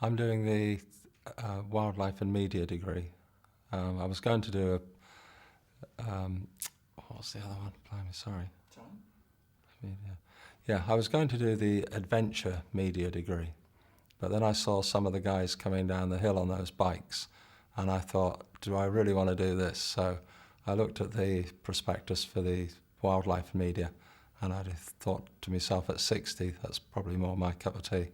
I'm doing the wildlife and media degree. I was going to do what was the other one? Blimey, sorry. Media. Yeah, I was going to do the adventure media degree, but then I saw some of the guys coming down the hill on those bikes, and I thought, do I really want to do this? So I looked at the prospectus for the wildlife media, and I thought to myself, at 60, that's probably more my cup of tea.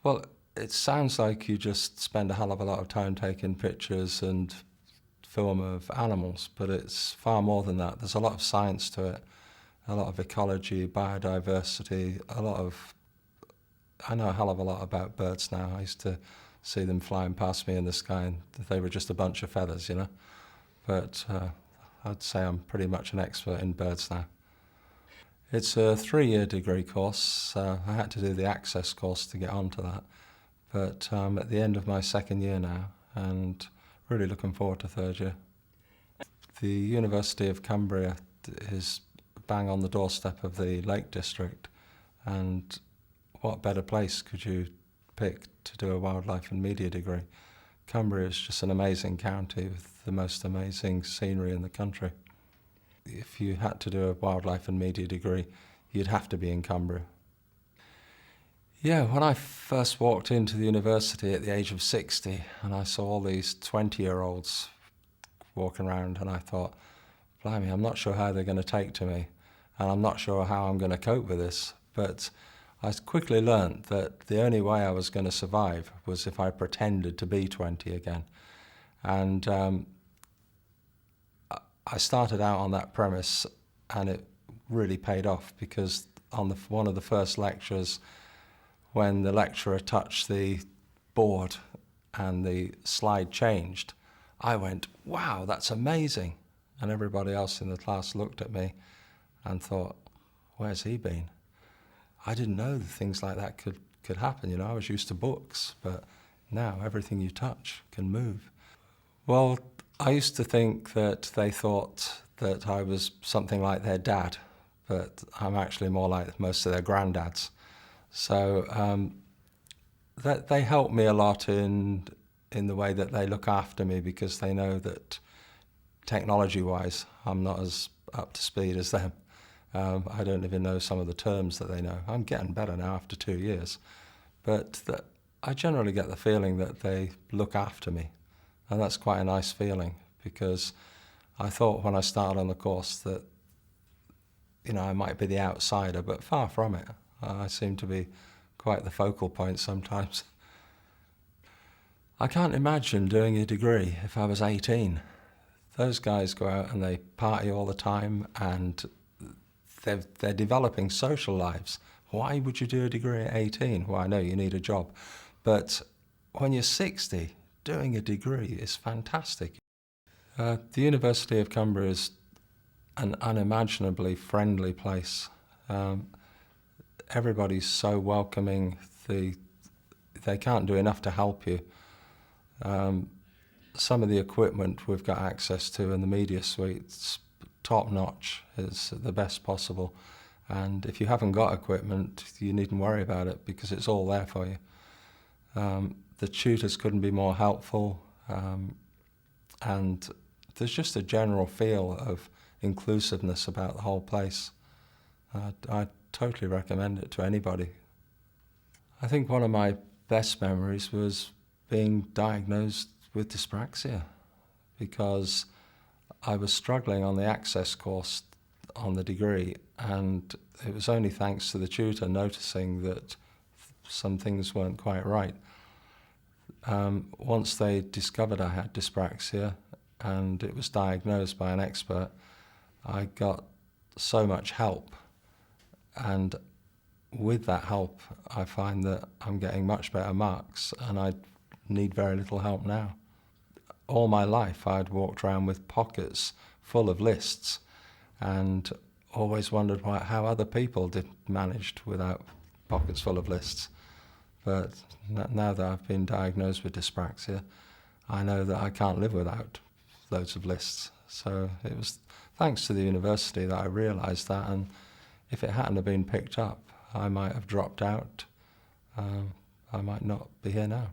Well, it sounds like you just spend a hell of a lot of time taking pictures and film of animals, but it's far more than that. There's a lot of science to it, a lot of ecology, biodiversity, I know a hell of a lot about birds now. I used to see them flying past me in the sky and they were just a bunch of feathers, you know. But I'd say I'm pretty much an expert in birds now. It's a 3-year degree course. I had to do the access course to get onto that. But I'm at the end of my 2nd year now and really looking forward to 3rd year. The University of Cumbria is bang on the doorstep of the Lake District, and what better place could you pick to do a wildlife and media degree? Cumbria is just an amazing county with the most amazing scenery in the country. If you had to do a wildlife and media degree, you'd have to be in Cumbria. Yeah, when I first walked into the university at the age of 60 and I saw all these 20-year-olds walking around, and I thought, blimey, I'm not sure how they're going to take to me, and I'm not sure how I'm going to cope with this. But I quickly learnt that the only way I was going to survive was if I pretended to be 20 again. And I started out on that premise, and it really paid off, because on one of the first lectures, when the lecturer touched the board and the slide changed, I went, wow, that's amazing. And everybody else in the class looked at me and thought, where's he been? I didn't know that things like that could happen. You know, I was used to books, but now everything you touch can move. Well, I used to think that they thought that I was something like their dad, but I'm actually more like most of their granddads. So that they help me a lot in the way that they look after me, because they know that technology-wise, I'm not as up to speed as them. I don't even know some of the terms that they know. I'm getting better now after 2 years, but I generally get the feeling that they look after me, and that's quite a nice feeling, because I thought when I started on the course that, you know, I might be the outsider, but far from it. I seem to be quite the focal point sometimes. I can't imagine doing a degree if I was 18. Those guys go out and they party all the time, and they're developing social lives. Why would you do a degree at 18? Well, I know you need a job, but when you're 60, doing a degree is fantastic. The University of Cumbria is an unimaginably friendly place. Everybody's so welcoming. They can't do enough to help you. Some of the equipment we've got access to in the media suite's top notch. It's the best possible, and if you haven't got equipment, you needn't worry about it, because it's all there for you. The tutors couldn't be more helpful, and there's just a general feel of inclusiveness about the whole place. I totally recommend it to anybody. I think one of my best memories was being diagnosed with dyspraxia, because I was struggling on the access course on the degree, and it was only thanks to the tutor noticing that some things weren't quite right. Once they discovered I had dyspraxia and it was diagnosed by an expert, I got so much help, and with that help I find that I'm getting much better marks, and I need very little help now. All my life I'd walked around with pockets full of lists and always wondered how other people managed without pockets full of lists. But now that I've been diagnosed with dyspraxia, I know that I can't live without loads of lists. So it was thanks to the university that I realised that, and if it hadn't have been picked up, I might have dropped out. I might not be here now.